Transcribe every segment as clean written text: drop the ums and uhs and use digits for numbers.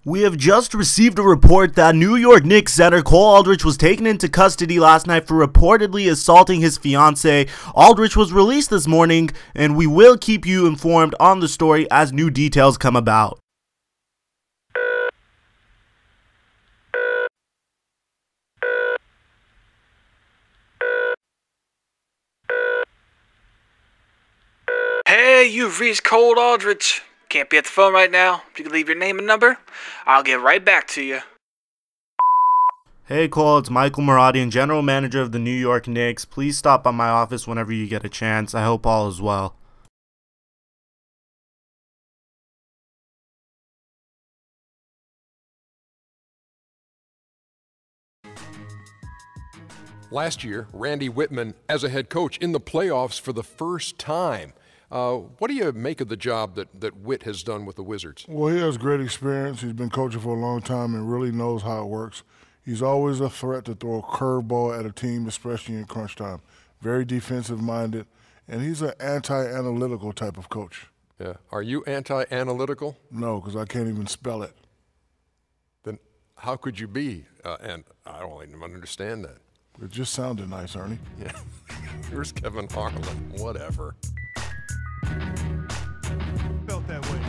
We have just received a report that New York Knicks center Cole Aldrich was taken into custody last night for reportedly assaulting his fiance. Aldrich was released this morning, and we will keep you informed on the story as new details come about. Hey, you've reached Cole Aldrich. Can't be at the phone right now. If you can leave your name and number, I'll get right back to you. Hey Cole, it's Michael Maradian, General Manager of the New York Knicks. Please stop by my office whenever you get a chance. I hope all is well. Last year, Randy Whitman as a head coach in the playoffs for the first time. What do you make of the job that Whit has done with the Wizards? Well, he has great experience. He's been coaching for a long time and really knows how it works. He's always a threat to throw a curveball at a team, especially in crunch time. Very defensive-minded, and he's an anti-analytical type of coach. Yeah. Are you anti-analytical? No, because I can't even spell it. Then how could you be? And I don't even understand that. It just sounded nice, Ernie. Yeah. Here's Kevin Harlan. Whatever. Felt that way.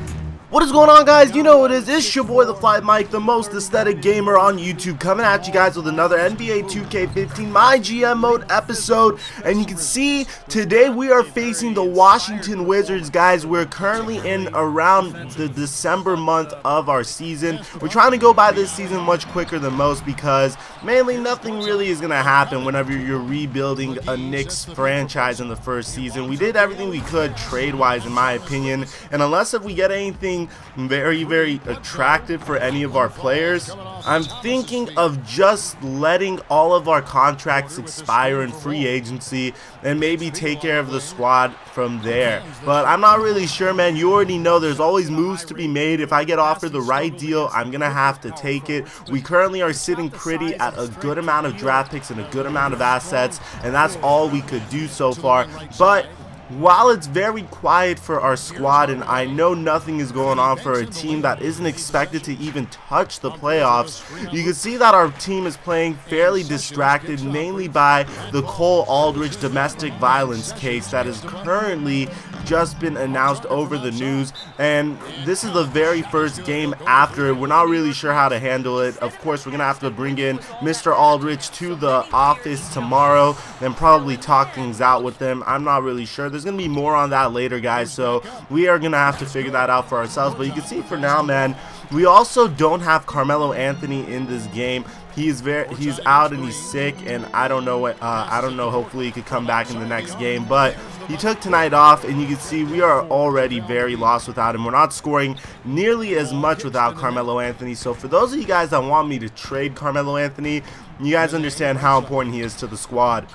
What is going on, guys? You know what it is. It's your boy, the Fly Mike, the most aesthetic gamer on YouTube, coming at you guys with another NBA 2K15 MyGM mode episode. And you can see today we are facing the Washington Wizards, guys. We're currently in around the December month of our season. We're trying to go by this season much quicker than most because mainly nothing really is going to happen whenever you're rebuilding a Knicks franchise in the first season. We did everything we could trade-wise, in my opinion, and unless if we get anything very attractive for any of our players, I'm thinking of just letting all of our contracts expire in free agency and maybe take care of the squad from there. But I'm not really sure, man. You already know there's always moves to be made. If I get offered the right deal, I'm gonna have to take it. We currently are sitting pretty at a good amount of draft picks and a good amount of assets, and that's all we could do so far. But while it's very quiet for our squad, and I know nothing is going on for a team that isn't expected to even touch the playoffs, you can see that our team is playing fairly distracted, mainly by the Cole Aldrich domestic violence case that is currently just been announced over the news. And this is the very first game after it. We're not really sure how to handle it. Of course, we're gonna have to bring in Mr. Aldrich to the office tomorrow and probably talk things out with them. I'm not really sure. There's gonna be more on that later, guys, so we are gonna have to figure that out for ourselves. But you can see for now, man, we also don't have Carmelo Anthony in this game. He's out and he's sick, and I don't know what hopefully he could come back in the next game, but he took tonight off, and you can see we are already very lost without him. We're not scoring nearly as much without Carmelo Anthony. So for those of you guys that want me to trade Carmelo Anthony, you guys understand how important he is to the squad.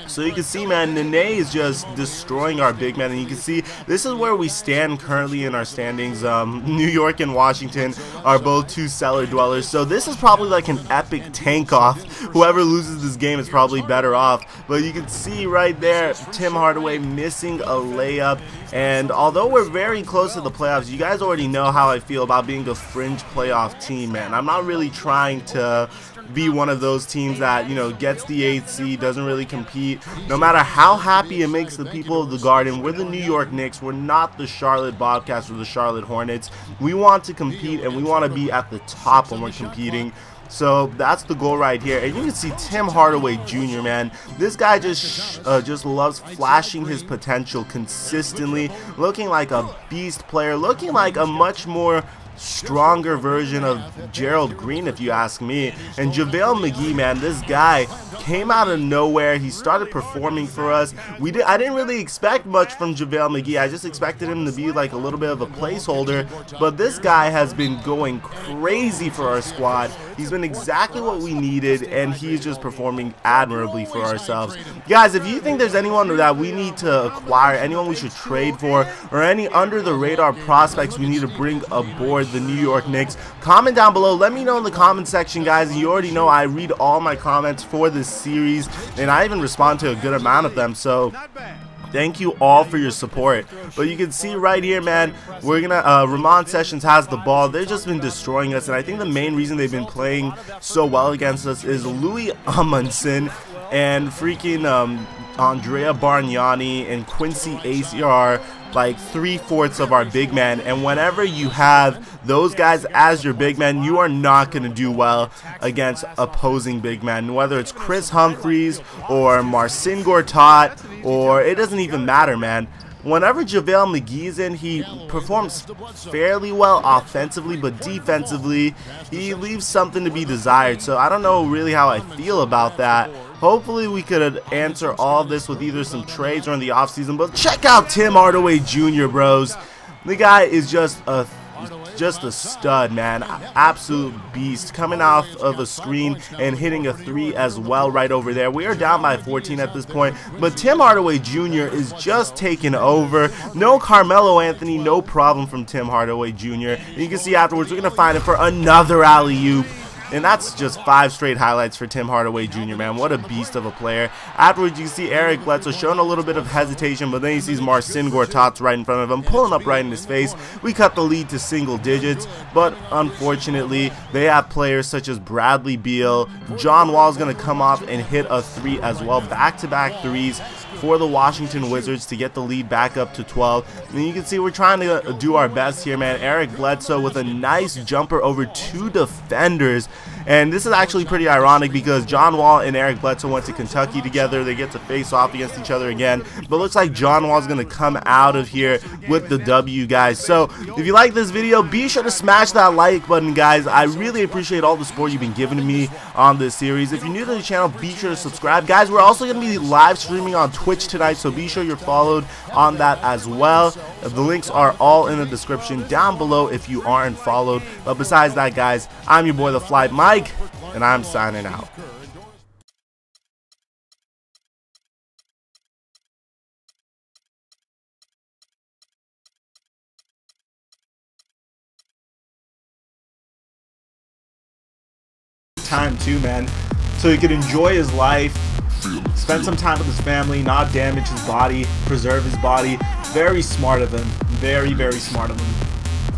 So you can see, man, Nene is just destroying our big men, and you can see this is where we stand currently in our standings. New York and Washington are both two cellar dwellers, so this is probably like an epic tank off. Whoever loses this game is probably better off. But you can see right there, Tim Hardaway missing a layup. And although we're very close to the playoffs, you guys already know how I feel about being a fringe playoff team, man. I'm not really trying to be one of those teams that, you know, gets the 8th seed, doesn't really compete. No matter how happy it makes the people of the Garden, we're the New York Knicks. We're not the Charlotte Bobcats or the Charlotte Hornets. We want to compete, and we want to be at the top when we're competing. So that's the goal right here. And you can see Tim Hardaway Jr., man. This guy just loves flashing his potential consistently, looking like a beast player, looking like a much more stronger version of Gerald Green, if you ask me. And JaVale McGee, man, this guy came out of nowhere. He started performing for us. I didn't really expect much from JaVale McGee. I just expected him to be like a little bit of a placeholder, but this guy has been going crazy for our squad. He's been exactly what we needed, and he's just performing admirably for ourselves. Guys, if you think there's anyone that we need to acquire, anyone we should trade for, or any under-the-radar prospects we need to bring aboard the New York Knicks, comment down below. Let me know in the comment section, guys. You already know I read all my comments for this series, and I even respond to a good amount of them, so thank you all for your support. But you can see right here, man, we're gonna Ramon Sessions has the ball. They've just been destroying us, and I think the main reason they've been playing so well against us is Louis Amundsen and freaking Andrea Bargnani and Quincy ACR, like 3/4 of our big man. And whenever you have those guys as your big man, you are not going to do well against opposing big men, whether it's Chris Humphreys or Marcin Gortat, or it doesn't even matter, man. Whenever JaVale McGee's in, he performs fairly well offensively, but defensively, he leaves something to be desired. So I don't know really how I feel about that. Hopefully we could answer all of this with either some trades or in the offseason. But check out Tim Hardaway Jr., bros. The guy is just a stud, man. Absolute beast, coming off of a screen and hitting a 3 as well right over there. We are down by 14 at this point, but Tim Hardaway Jr. is just taking over. No Carmelo Anthony, no problem from Tim Hardaway Jr. And you can see afterwards we're going to find him for another alley-oop. And that's just 5 straight highlights for Tim Hardaway Jr., man. What a beast of a player. Afterwards, you see Eric Bledsoe showing a little bit of hesitation, but then he sees Marcin Gortat right in front of him, pulling up right in his face. We cut the lead to single digits, but unfortunately, they have players such as Bradley Beal. John Wall is going to come off and hit a 3 as well. Back-to-back threes for the Washington Wizards to get the lead back up to 12. And you can see we're trying to do our best here, man. Eric Bledsoe with a nice jumper over 2 defenders. And this is actually pretty ironic because John Wall and Eric Bledsoe went to Kentucky together. They get to face off against each other again. But looks like John Wall is going to come out of here with the W, guys. So if you like this video, be sure to smash that like button, guys. I really appreciate all the support you've been giving to me on this series. If you're new to the channel, be sure to subscribe. Guys, we're also going to be live streaming on Twitch tonight, so be sure you're followed on that as well. The links are all in the description down below if you aren't followed. But besides that, guys, I'm your boy the Fly Mike, and I'm signing out. Time too, man, so he could enjoy his life, spend some time with his family, not damage his body, preserve his body. Very smart of him. Very, very smart of him.